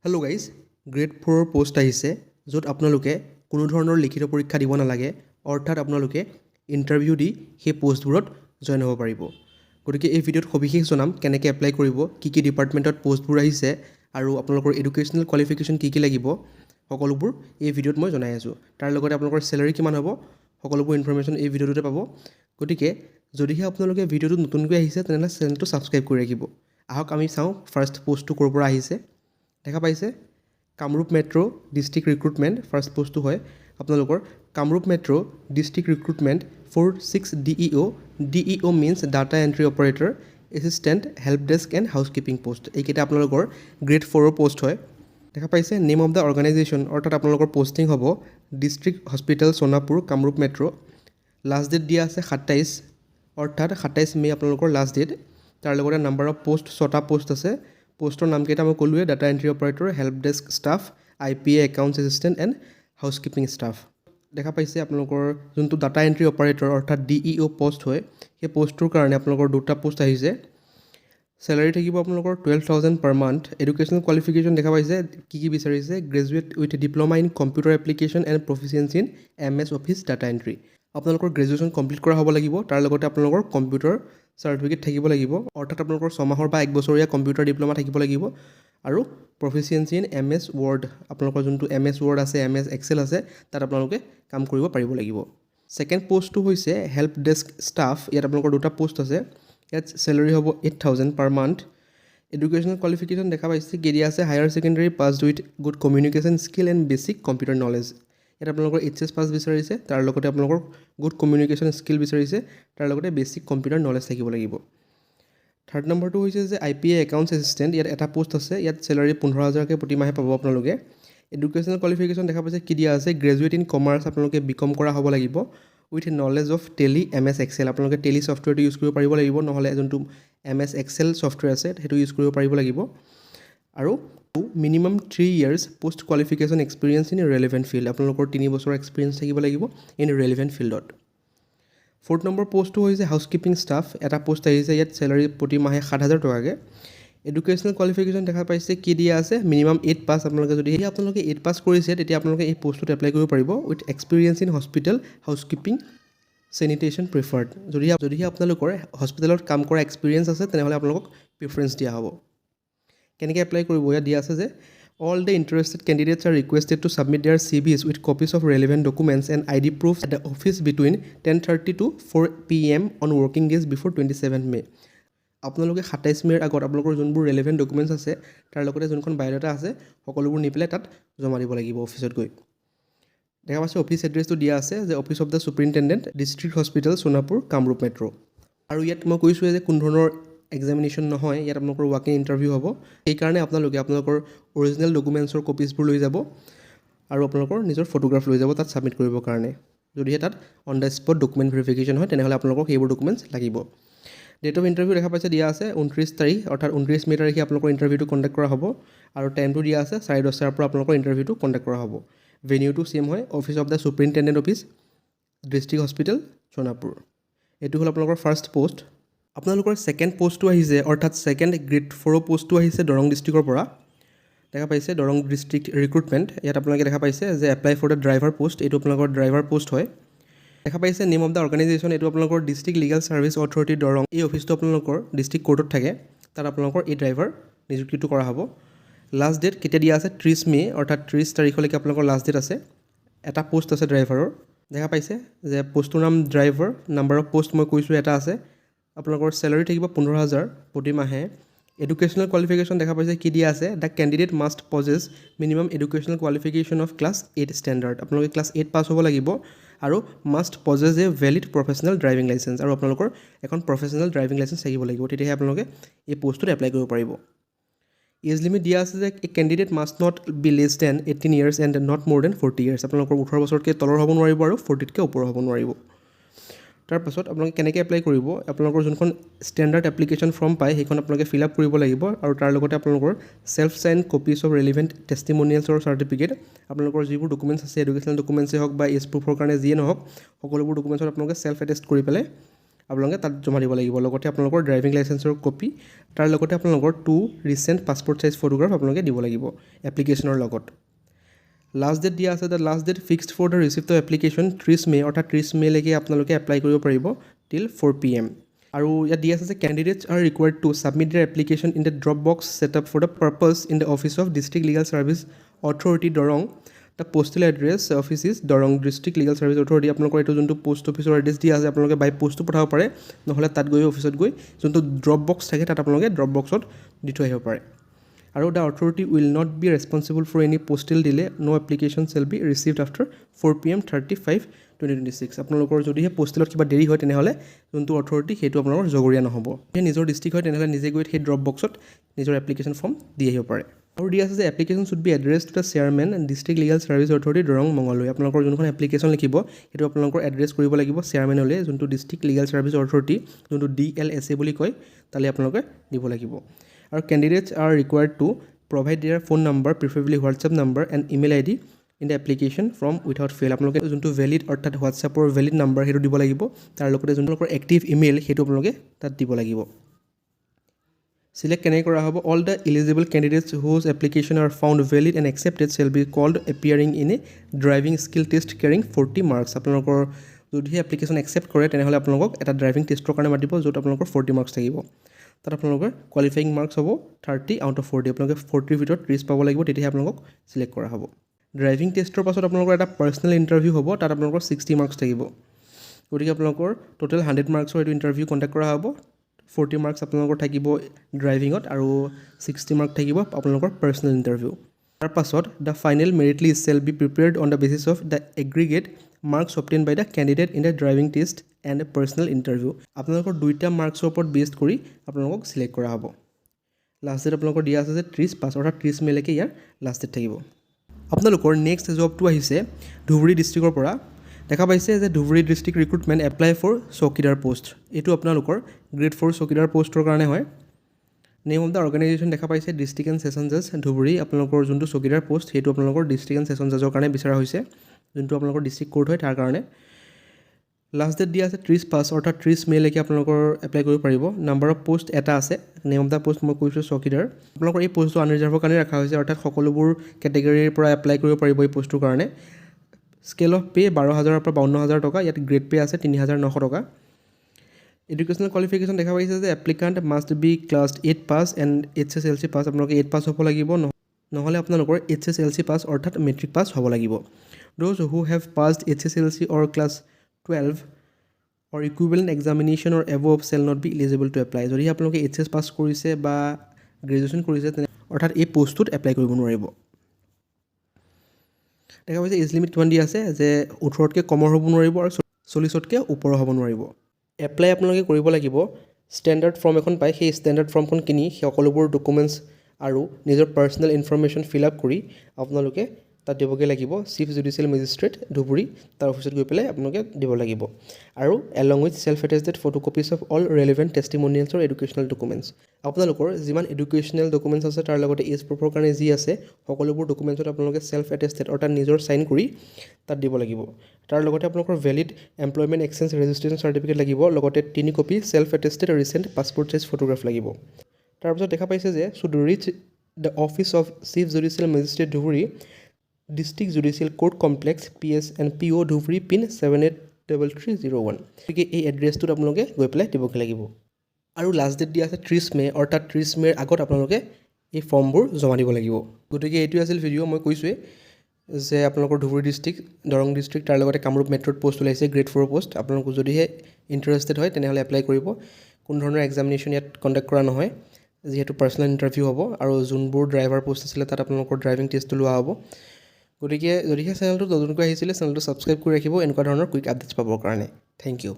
Hello' guys, grade 4ৰ post আহিছে য'ত আপোনালোকে কোনো ধৰণৰ লিখিত পৰীক্ষা দিব নালাগে, অৰ্থাৎ আপোনালোকে ইণ্টাৰভিউ দি সেই পোষ্টবোৰত জইন হ'ব পাৰিব। গতিকে এই ভিডিঅ'ত সবিশেষ জনাম কেনেকৈ এপ্লাই কৰিব, কি কি ডিপাৰ্টমেণ্টত পোষ্টবোৰ আহিছে আৰু আপোনালোকৰ এডুকেশ্যনেল কোৱালিফিকেশ্যন কি কি লাগিব, সকলোবোৰ এই ভিডিঅ'ত মই জনাই আছোঁ। তাৰ লগতে আপোনালোকৰ চেলাৰী কিমান হ'ব, সকলোবোৰ ইনফৰ্মেশ্যন এই ভিডিঅ'টোতে পাব। গতিকে যদিহে আপোনালোকে ভিডিঅ'টো নতুনকৈ আহিছে তেনেহ'লে চেনেলটো ছাবস্ক্ৰাইব কৰি ৰাখিব। আহক আমি চাওঁ ফাৰ্ষ্ট পোষ্টটো ক'ৰ পৰা আহিছে। দেখা পাইছে Kamrup metro' district recruitment first পোষ্টটো হয় আপোনালোকৰ Kamrup metro' district recruitment for 6 DEO means data entry operator assistant help desk and housekeeping post. এইকেইটা আপোনালোকৰ গ্ৰেড 4ৰ পোষ্ট হয়। দেখা পাইছে নেম অফ দ্য অৰ্গেনাইজেশ্যন, অৰ্থাৎ আপোনালোকৰ পষ্টিং হ'ব district hospital Sonapur Kamrup metro'. Last date দিয়া আছে 27, অৰ্থাৎ 27 মে' আপোনালোকৰ লাষ্ট ডেট। তাৰ লগতে নাম্বাৰ অফ পোষ্ট 6টা পোষ্ট আছে। পোষ্টৰ নামকেইটা মই ক'লোৱে, data entry operator, help desk staff, IPA accounts assistant and housekeeping staff. দেখা পাইছে আপোনালোকৰ যোনটো ডাটা এণ্ট্ৰি অপাৰেটৰ অৰ্থাৎ DEO পোষ্ট হয়, সেই পোষ্টটোৰ কাৰণে আপোনালোকৰ দুটা পোষ্ট আহিছে। চেলাৰী থাকিব আপোনালোকৰ 12,000 পাৰ মান্থ। এডুকেশ্যনেল কোৱালিফিকেশ্যন দেখা পাইছে কি কি বিচাৰিছে, graduate with diploma in computer application and proficiency in MS office data entry. আপোনালোকৰ গ্ৰেজুৱেশ্যন কমপ্লিট কৰা হ'ব লাগিব, তাৰ লগতে আপোনালোকৰ কম্পিউটাৰ চাৰ্টিফিকেট থাকিব লাগিব, অৰ্থাৎ আপোনালোকৰ 6 মাহৰ বা 1 বছৰীয়া কম্পিউটাৰ ডিপ্ল'মা থাকিব লাগিব আৰু প্ৰফিচিয়েঞ্চি ইন MS ৱৰ্ড, আপোনালোকৰ যোনটো MS ৱৰ্ড আছে, MS এক্সেল আছে, তাত আপোনালোকে কাম কৰিব পাৰিব লাগিব। ছেকেণ্ড পোষ্টটো হৈছে হেল্প ডেস্ক ষ্টাফ। ইয়াত আপোনালোকৰ দুটা পোষ্ট আছে। ইয়াত চেলাৰী হ'ব 8,000 পাৰ মান্থ। এডুকেশ্যনেল কোৱালিফিকেশ্যন দেখা পাইছে কি দিয়া আছে, higher secondary passed with good communication skill and basic computer knowledge. ইয়াত আপোনালোকৰ HS পাছ বিচাৰিছে, তাৰ লগতে আপোনালোকৰ গুড কমিউনিকেশ্যন স্কিল বিচাৰিছে, তাৰ লগতে বেছিক কম্পিউটাৰ নলেজ থাকিব লাগিব। থাৰ্ড নম্বৰটো হৈছে যে IPA একাউণ্টছ এছিষ্টেণ্ট। ইয়াত এটা পোষ্ট আছে, ইয়াত চেলাৰী 15,000কৈ প্ৰতিমাহে পাব আপোনালোকে। এডুকেশ্যনেল কোৱালিফিকেশ্যন দেখা পাইছে কি দিয়া আছে, গ্ৰেজুৱেট ইন কমাৰ্চ, আপোনালোকে BCom কৰা হ'ব লাগিব with knowledge of Tally MS excel. আপোনালোকে টেলি ছফ্টৱেৰটো ইউজ কৰিব পাৰিব লাগিব, নহ'লে যোনটো MS এক্সেল ছফ্টৱেৰ আছে সেইটো ইউজ কৰিব পাৰিব লাগিব। আৰু minimum 3 years post qualification experience in relevant field, আপোনালোকৰ 3 বছৰৰ এক্সপিৰিয়েঞ্চ থাকিব লাগিব ইন ৰেলেভেণ্ট ফিল্ডত। ফ'ৰ্থ নম্বৰ পোষ্টটো হৈছে হাউচকিপিং ষ্টাফ। এটা পোষ্ট আহিছে, ইয়াত চেলাৰী প্ৰতি মাহে 7,000 টকাকৈ। এডুকেশ্যনেল কোৱালিফিকেশ্যন দেখা পাইছে কি দিয়া আছে, মিনিমাম 8 পাছ। আপোনালোকে যদি আপোনালোকে 8 পাছ কৰিছে তেতিয়া আপোনালোকে এই পোষ্টটোত এপ্লাই কৰিব পাৰিব with experience in hospital housekeeping sanitation preferred. যদিহে আপোনালোকৰ হস্পিটেলত কাম কৰা এক্সপিৰিয়েঞ্চ আছে তেনেহ'লে আপোনালোকক প্ৰিফাৰেঞ্চ দিয়া হ'ব। কেনেকৈ এপ্লাই কৰিব, ইয়াত দিয়া আছে যে all the interested candidates are requested to submit their CVs with copies of relevant documents and ID proofs at the office between 10:30 to 4 PM on working days before 27 May। আপোনালোকে 27 মে'ৰ আগত আপোনালোকৰ যোনবোৰ ৰেলেভেণ্ট ডকুমেণ্টছ আছে, তাৰ লগতে যোনখন biodata আছে, সকলোবোৰ নি পেলাই তাত জমা দিব লাগিব অফিচত গৈ। দেখা পাইছে অফিচ এড্ৰেছটো দিয়া আছে যে office of the superintendent district hospital Sonapur Kamrup metro'. আৰু ইয়াত মই কৈছোঁৱে যে কোনো ধৰণৰ এক্সামিনেশ্যন নহয়, ইয়াত আপোনালোকৰ ৱাক ইন ইণ্টাৰভিউ হ'ব। সেইকাৰণে আপোনালোকে আপোনালোকৰ অৰিজিনেল ডকুমেণ্টছৰ কপিজবোৰ লৈ যাব আৰু আপোনালোকৰ নিজৰ ফটোগ্ৰাফ লৈ যাব তাত ছাবমিট কৰিবৰ কাৰণে। যদিহে তাত on the spot document verification হয় তেনেহ'লে আপোনালোকক সেইবোৰ ডকুমেণ্টছ লাগিব। ডেট অফ ইণ্টাৰভিউ দেখা পাইছে দিয়া আছে 29 তাৰিখ, অৰ্থাৎ 29 মে' তাৰিখে আপোনালোকৰ ইণ্টাৰভিউটো কণ্ডাক্ট কৰা হ'ব আৰু টাইমটো দিয়া আছে 10:30 পৰা আপোনালোকৰ ইণ্টাৰভিউটো কণ্ডাক্ট কৰা হ'ব। ভেনিউটো ছেইম হয়, office of the superintendent office district hospital Sonapur. এইটো হ'ল আপোনালোকৰ ফাৰ্ষ্ট পোষ্ট। আপোনালোকৰ ছেকেণ্ড পোষ্টটো আহিছে, অৰ্থাৎ ছেকেণ্ড গ্ৰেড 4ৰ পোষ্টটো আহিছে দৰং ডিষ্ট্ৰিক্টৰ পৰা। দেখা পাইছে দৰং ডিষ্ট্ৰিক্ট ৰিক্ৰুটমেণ্ট। ইয়াত আপোনালোকে দেখা পাইছে যে apply for the driver post, এইটো আপোনালোকৰ ড্ৰাইভাৰ পোষ্ট হয়। দেখা পাইছে নেম অফ দ্য অৰ্গেনাইজেশ্যন, এইটো আপোনালোকৰ district legal service authority Darrang. এই অফিচটো আপোনালোকৰ ডিষ্ট্ৰিক্ট কোৰ্টত থাকে, তাত আপোনালোকৰ এই ড্ৰাইভাৰ নিযুক্তিটো কৰা হ'ব। লাষ্ট ডেট কেতিয়া দিয়া আছে, 30 মে', অৰ্থাৎ 30 তাৰিখলৈকে আপোনালোকৰ লাষ্ট ডেট আছে। এটা পোষ্ট আছে ড্ৰাইভাৰৰ। দেখা পাইছে যে পোষ্টটোৰ নাম ড্ৰাইভাৰ, নাম্বাৰ অফ পোষ্ট মই কৈছোঁ এটা আছে। আপোনালোকৰ চেলাৰী থাকিব 15,000 প্ৰতি মাহে। এডুকেশ্যনেল কোৱালিফিকেশ্যন দেখা পাইছে কি দিয়া আছে, the candidate must possess minimum educational qualification of class 8 standard. আপোনালোকে ক্লাছ 8 পাছ হ'ব লাগিব আৰু must possess a valid professional driving licence, আৰু আপোনালোকৰ এখন প্ৰফেচনেল ড্ৰাইভিং লাইচেঞ্চ থাকিব লাগিব, তেতিয়াহে আপোনালোকে এই পোষ্টটোত এপ্লাই কৰিব পাৰিব। এজ লিমিট দিয়া আছে যে a candidate must not be less than 18 years and not more than 40 years। আপোনালোকৰ 18 বছৰতকৈ তলৰ হ'ব নোৱাৰিব আৰু 40তকৈ ওপৰ হ'ব নোৱাৰিব। তাৰপাছত আপোনালোকে কেনেকৈ এপ্লাই কৰিব, আপোনালোকৰ যোনখন ষ্টেণ্ডাৰ্ড এপ্লিকেশ্যন ফৰ্ম পায় সেইখন আপোনালোকে ফিল আপ কৰিব লাগিব আৰু তাৰ লগতে আপোনালোকৰ self sign copies of relevant টেষ্টিমনিয়েলছৰ চাৰ্টিফিকেট, আপোনালোকৰ যিবোৰ ডকুমেণ্টছ আছে এডুকেশ্যনেল ডকুমেণ্টছেই হওক বা এজ প্ৰুফৰ কাৰণে যিয়ে নহওক, সকলোবোৰ ডকুমেণ্টছত আপোনালোকে ছেল্ফ এটেষ্ট কৰি পেলাই আপোনালোকে তাত জমা দিব লাগিব লগতে আপোনালোকৰ ড্ৰাইভিং লাইচেন্সৰ কপি তাৰ লগতে আপোনালোকৰ 2 ৰিচেণ্ট পাছপৰ্ট সাইজ ফটোগ্ৰাফ আপোনালোকে দিব লাগিব এপ্লিকেশ্যনৰ লগত লাষ্ট ডেট দিয়া আছে the last date fixed for the receipt of application 30 May অৰ্থাৎ 30 মেলৈকে আপোনালোকে এপ্লাই কৰিব পাৰিব টিল 4 PM আৰু ইয়াত দিয়া আছে যে candidates are required to submit their application in the drop box set up for the purpose in the office of district legal service authority Darrang the postal address office is Darrang district legal service authority আপোনালোকৰ এইটো যোনটো post অফিচৰ address দিয়া আছে আপোনালোকে বাই পোষ্টো পঠাব পাৰে নহ'লে তাত গৈ অফিচত গৈ যোনটো ড্ৰপ বক্স থাকে তাত আপোনালোকে ড্ৰপ বক্সত দি থৈ আহিব পাৰে আৰু the authority will not be responsible for any postal delay no' application shall be received after 4 PM 30/5/2026 আপোনালোকৰ যদিহে পোষ্টেলত কিবা দেৰি হয় তেনেহ'লে যোনটো অথৰিটি সেইটো আপোনালোকৰ জগৰীয়া নহ'ব যদি নিজৰ ডিষ্ট্ৰিক্ট হয় তেনেহ'লে নিজে গৈ সেই ড্ৰপ বক্সত নিজৰ এপ্লিকেশ্যন ফৰ্ম দি আহিব পাৰে আৰু দিয়া আছে যে application should be address to the chairman district legal service authority Darrang Mangaldai আপোনালোকৰ যোনখন এপ্লিকেশ্যন লিখিব সেইটো আপোনালোকৰ এড্ৰেছ কৰিব লাগিব চেয়াৰমেনলৈ যোনটো ডিষ্ট্ৰিক্ট লিগেল ছাৰ্ভিচ অথৰিটি যোনটো DLSA বুলি কয় তালৈ আপোনালোকে দিব লাগিব আৰু candidates are required to provide their phone number preferably WhatsApp number and email ID in the application form without fail আপোনালোকে যোনটো ভেলিড অৰ্থাৎ হোৱাটছএপৰ ভেলিড নম্বৰ সেইটো দিব লাগিব তাৰ লগতে যোনটোলোকৰ এক্টিভ ইমেইল সেইটো আপোনালোকে তাত দিব লাগিব Select কেনেকৈ কৰা হ'ব all the eligible candidates whose application are found valid and accepted shall be called appearing in a driving skill test carrying 40 marks আপোনালোকৰ যদিহে এপ্লিকেশ্যন একচেপ্ট কৰে তেনেহ'লে আপোনালোকক এটা ড্ৰাইভিং টেষ্টৰ কাৰণে মাতিব য'ত আপোনালোকৰ 40 মাৰ্কছ থাকিব তাত আপোনালোকৰ কোৱালিফাইং মাৰ্কছ হ'ব 30 out of 40 আপোনালোকে 40ৰ ভিতৰত 30 পাব লাগিব তেতিয়াহে আপোনালোকক চিলেক্ট কৰা হ'ব ড্ৰাইভিং টেষ্টৰ পাছত আপোনালোকৰ এটা পাৰ্চনেল ইণ্টাৰভিউ হ'ব তাত আপোনালোকৰ 60 মাৰ্কছ থাকিব গতিকে আপোনালোকৰ টোটেল 100 মাৰ্কছৰ এইটো ইণ্টাৰভিউ কণ্ডাক্ট কৰা হ'ব 40 মাৰ্কছ আপোনালোকৰ থাকিব ড্ৰাইভিঙত আৰু 60 মাৰ্ক থাকিব আপোনালোকৰ পাৰ্চনেল ইণ্টাৰভিউ তাৰ পাছত the final merit list shall be prepared on the basis of the aggregate marks obtain by the candidate in the driving test and personal interview আপোনালোকৰ দুইটা মাৰ্কছৰ ওপৰত বেছ কৰি আপোনালোকক চিলেক্ট কৰা হ'ব লাষ্ট ডেট আপোনালোকৰ দিয়া আছে যে 30/5 অৰ্থাৎ 30 মেলৈকে ইয়াৰ লাষ্ট ডেট থাকিব আপোনালোকৰ নেক্সট জবটো আহিছে ধুবুৰী ডিষ্ট্ৰিক্টৰ পৰা দেখা পাইছে যে Dhubri district recruitment apply for chowkidar post এইটো আপোনালোকৰ গ্ৰেড 4 চৌকিদাৰ পোষ্টৰ কাৰণে হয় নেম অফ দ্য অৰ্গেনাইজেশ্যন দেখা পাইছে ডিষ্ট্ৰিক্ট এণ্ড ছেছন জাজ ধুবুৰী আপোনালোকৰ যোনটো চৌকিদাৰ পোষ্ট সেইটো আপোনালোকৰ ডিষ্ট্ৰিক্ট এণ্ড ছেছন জাজৰ কাৰণে বিচৰা হৈছে যোনটো আপোনালোকৰ ডিষ্ট্ৰিক্ট কোৰ্ট হয় তাৰ কাৰণে লাষ্ট ডেট দিয়া আছে 30/5 অৰ্থাৎ 30 মেলৈকে আপোনালোকৰ এপ্লাই কৰিব পাৰিব নাম্বাৰ অফ পোষ্ট এটা আছে নেম অফ দ্য পোষ্ট মই কৈছোঁ চৌকিদাৰ আপোনালোকৰ এই পোষ্টটো আনৰিজাৰ্ভৰ কাৰণে ৰখা হৈছে অৰ্থাৎ সকলোবোৰ কেটেগৰীৰ পৰা এপ্লাই কৰিব পাৰিব এই পোষ্টটোৰ কাৰণে স্কেল অফ পে 12,000 পৰা 52,000 টকা ইয়াত গ্ৰেড পে আছে 3,900 টকা এডুকেশ্যনেল কোৱালিফিকেশ্যন দেখা পাইছে যে applicant must be class 8 pass and HSLC pass আপোনালোকে 8 পাছ হ'ব লাগিব নহ'লে আপোনালোকৰ HSLC পাছ অৰ্থাৎ মেট্ৰিক পাছ হ'ব লাগিব those who have passed HSLC or class 12 or equivalent examination or above shall not be eligible to apply যদি আপোনালোকে HS পাছ কৰিছে বা গ্ৰেজুৱেশ্যন কৰিছে তেনে অৰ্থাৎ এই পোষ্টটোত এপ্লাই কৰিব নোৱাৰিব দেখা পাইছে এজ লিমিট কিমান দিয়া আছে যে 18তকৈ কমৰ হ'ব নোৱাৰিব আৰু 40তকৈ ওপৰ হ'ব নোৱাৰিব এপ্লাই আপোনালোকে কৰিব লাগিব ষ্টেণ্ডাৰ্ড ফৰ্ম এখন পায় সেই ষ্টেণ্ডাৰ্ড ফৰ্মখন কিনি সেই সকলোবোৰ ডকুমেণ্টছ আৰু নিজৰ পাৰ্চনেল ইনফৰমেশ্যন ফিল আপ কৰি আপোনালোকে তাত দিবগৈ লাগিব চিফ জুডিচিয়েল মেজিষ্ট্ৰেট ধুবুৰী তাৰ অফিচত গৈ পেলাই আপোনালোকে দিব লাগিব আৰু along with self attested photocopies of all relevant টেষ্টিমনিয়েলছৰ এডুকেশ্যনেল ডকুমেণ্টছ আপোনালোকৰ যিমান এডুকেশ্যনেল ডকুমেণ্টছ আছে তাৰ লগতে এজ প্ৰুফৰ কাৰণে যি আছে সকলোবোৰ ডকুমেণ্টছত আপোনালোকে চেল্ফ এটেষ্টেড অৰ্থাৎ নিজৰ চাইন কৰি তাত দিব লাগিব তাৰ লগতে আপোনালোকৰ valid employment exchange registration certificate লাগিব লগতে 3 copy self attested recent passport size photograph লাগিব তাৰপিছত দেখা পাইছে যে should rich the office of chief judicial magistrate Dhubri district judicial court complex PS and PO Dhubri pin 783301 গতিকে এই এড্ৰেছটোত আপোনালোকে গৈ পেলাই দিবগৈ লাগিব আৰু লাষ্ট ডেট দিয়া আছে 30 মে অৰ্থাৎ 30 মেৰ আগত আপোনালোকে এই ফৰ্মবোৰ জমা দিব লাগিব গতিকে এইটোৱে আছিল ভিডিঅ' মই কৈছোঁৱেই যে আপোনালোকৰ ধুবুৰী ডিষ্ট্ৰিক্ট দৰং ডিষ্ট্ৰিক্ট তাৰ লগতে কামৰূপ মেট্ৰ'ত পোষ্ট ওলাইছে গ্ৰেড 4 পোষ্ট আপোনালোক যদিহে ইণ্টাৰেষ্টেড হয় তেনেহ'লে এপ্লাই কৰিব কোনো ধৰণৰ এক্সামিনেশ্যন ইয়াত কণ্ডাক্ট কৰা নহয় যিহেতু পাৰ্চনেল ইণ্টাৰভিউ হ'ব আৰু যোনবোৰ ড্ৰাইভাৰ পোষ্ট আছিলে তাত আপোনালোকৰ ড্ৰাইভিং টেষ্টটো লোৱা হ'ব গতিকে যদিহে চেনেলটো নতুনকৈ আহিছিলে চেনেলটো ছাবস্ক্ৰাইব কৰি ৰাখিব এনেকুৱা ধৰণৰ কুইক আপডেটছ পাবৰ কাৰণে থেংক ইউ